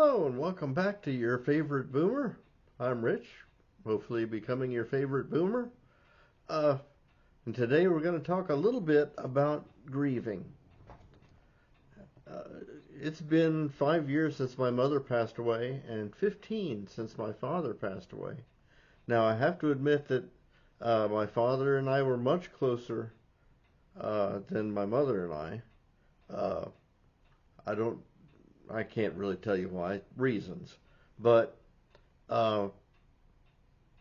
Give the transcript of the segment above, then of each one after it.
Hello and welcome back to your favorite boomer. I'm Rich, hopefully becoming your favorite boomer. Uh, and today we're going to talk a little bit about grieving. Uh, it's been 5 years since my mother passed away and 15 since my father passed away. Now I have to admit that my father and I were much closer than my mother and I. Uh, I don't I can't really tell you why, reasons, but uh,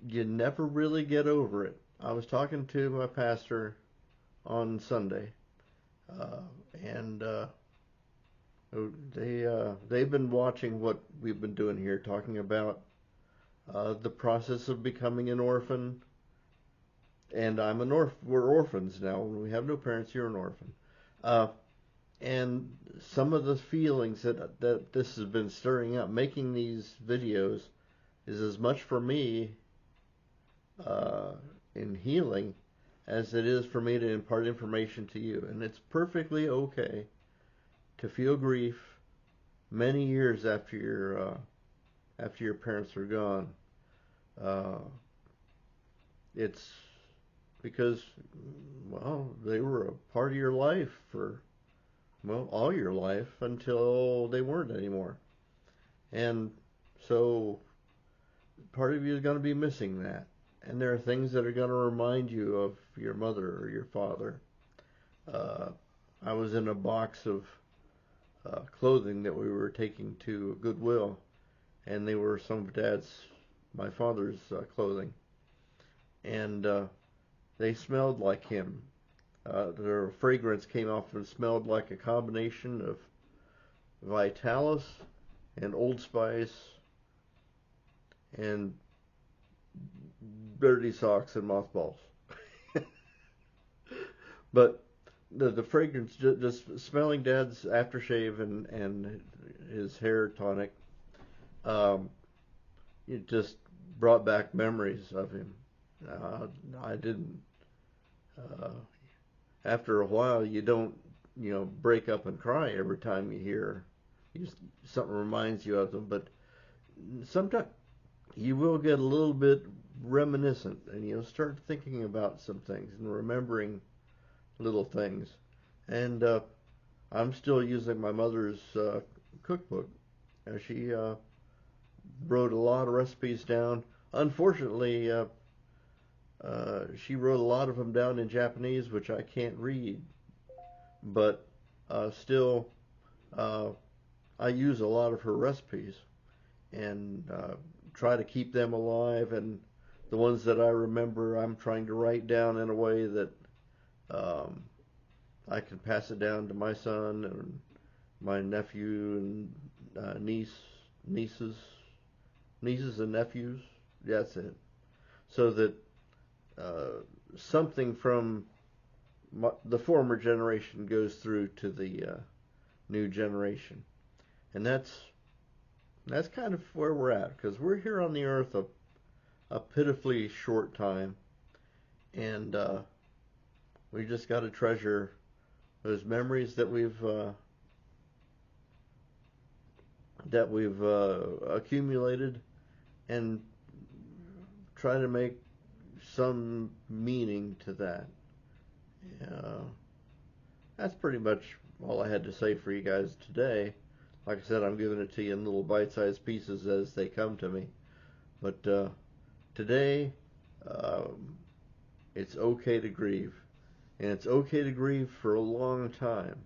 you never really get over it. I was talking to my pastor on Sunday, uh, and they've been watching what we've been doing here, talking about the process of becoming an orphan. And I'm an orphan. We're orphans now. When we have no parents, you're an orphan. Uh, and some of the feelings that this has been stirring up, making these videos, is as much for me uh, in healing as it is for me to impart information to you. And it's perfectly okay to feel grief many years after your parents are gone. Uh, it's because, well, they were a part of your life for, well, all your life until they weren't anymore. And so part of you is going to be missing that. And there are things that are going to remind you of your mother or your father. Uh, I was in a box of clothing that we were taking to Goodwill, and they were some of my father's clothing. And they smelled like him. Their fragrance came off and smelled like a combination of Vitalis and Old Spice and dirty socks and mothballs. But the fragrance, just smelling Dad's aftershave and his hair tonic, um, it just brought back memories of him. I didn't. Uh, After a while, you don't, break up and cry every time you hear something reminds you of them. But sometimes you will get a little bit reminiscent, and you'll start thinking about some things and remembering little things. And I'm still using my mother's cookbook. She wrote a lot of recipes down. Unfortunately, she wrote a lot of them down in Japanese, which I can't read. But still, uh, I use a lot of her recipes and try to keep them alive. And the ones that I remember, I'm trying to write down in a way that um, I can pass it down to my son and my nephew and nieces, nieces and nephews. That's it. So that uh, something from the former generation goes through to the new generation, and that's kind of where we're at, because we're here on the earth a pitifully short time, and we just got to treasure those memories that we've accumulated, and try to make some meaning to that. Uh, that's pretty much all I had to say for you guys today. Like I said, I'm giving it to you in little bite-sized pieces as they come to me. But today, um, it's okay to grieve. And it's okay to grieve for a long time.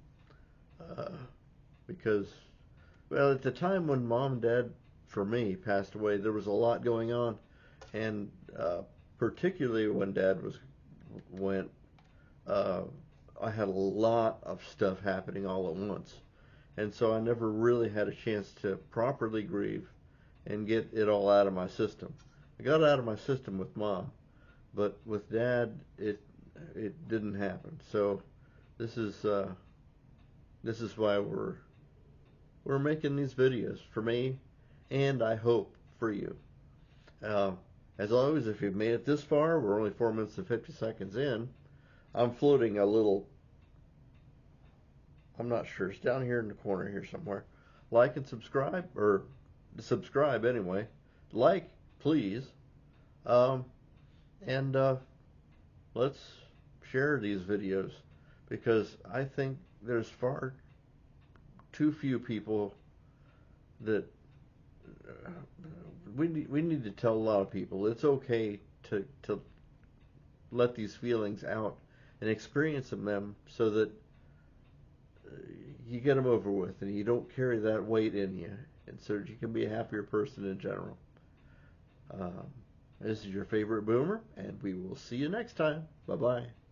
Uh, because, well, at the time when Mom and Dad, for me, passed away, there was a lot going on. And particularly when went, uh, I had a lot of stuff happening all at once. And so I never really had a chance to properly grieve and get it all out of my system. I got it out of my system with Mom, but with Dad, it didn't happen. So this is why we're making these videos for me, and I hope for you. Uh, as always, if you've made it this far, we're only 4 minutes and 50 seconds in. I'm floating a little, I'm not sure, it's down here in the corner here somewhere. Like and subscribe, or subscribe anyway. Like, please. Um, and let's share these videos because I think there's far too few people that we need to tell a lot of people it's okay to let these feelings out and experience them so that you get them over with and you don't carry that weight in you, and so that you can be a happier person in general. Um, this is your favorite boomer, and we will see you next time. Bye bye.